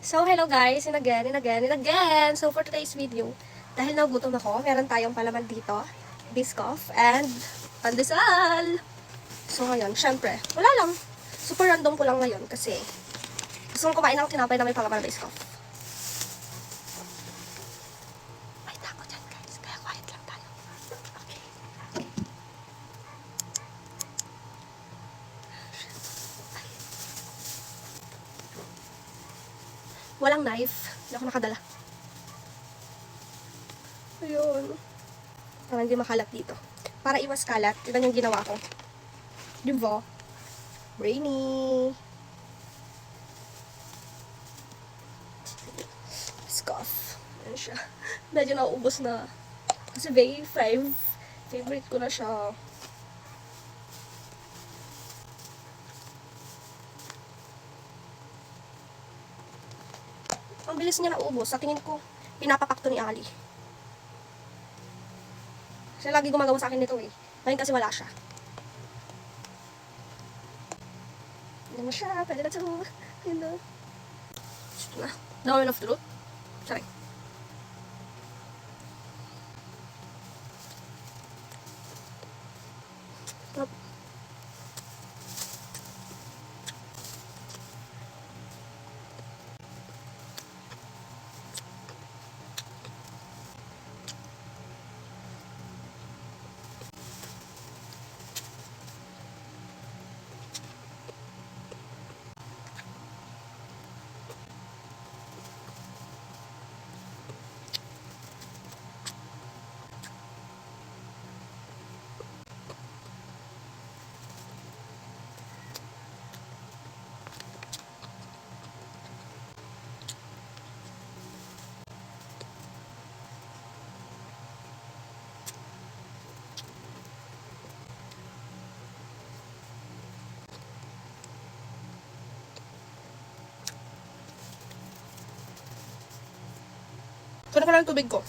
So, hello guys, and again, and again, and again. So, for today's video, dahil nagutom ako, meron tayong palaman dito, biscoff, and pandesal. So, ngayon, syempre, wala lang. Super random ko lang ngayon kasi gusto kong kumain ng tinapay na may palaman na biscoff. May tako dyan guys, kaya quiet lang tayo. Okay. Walang knife. Hindi ako nakadala. Ayun. Para hindi makalat dito. Para iwas kalat, yun yung ginawa ko. Diba? Brainy. Scoff. Ayan siya. Medyo nauubos na. Kasi Bay 5. Favorite ko na siya. Ang bilis niya naubos. Sa tingin ko, pinapapak to ni Ali. Siya lagi gumagawa sa akin nito eh. Ngayon kasi wala siya. Hindi mo siya. Pwede na ito. Ayun na. Ito na. Down of truth. Sorry. Stop. Kunin ko lang yung tubig ko.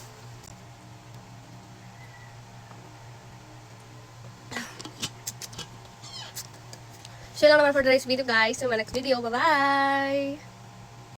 So, yun lang naman for today's video guys. See you in my next video. Bye-bye!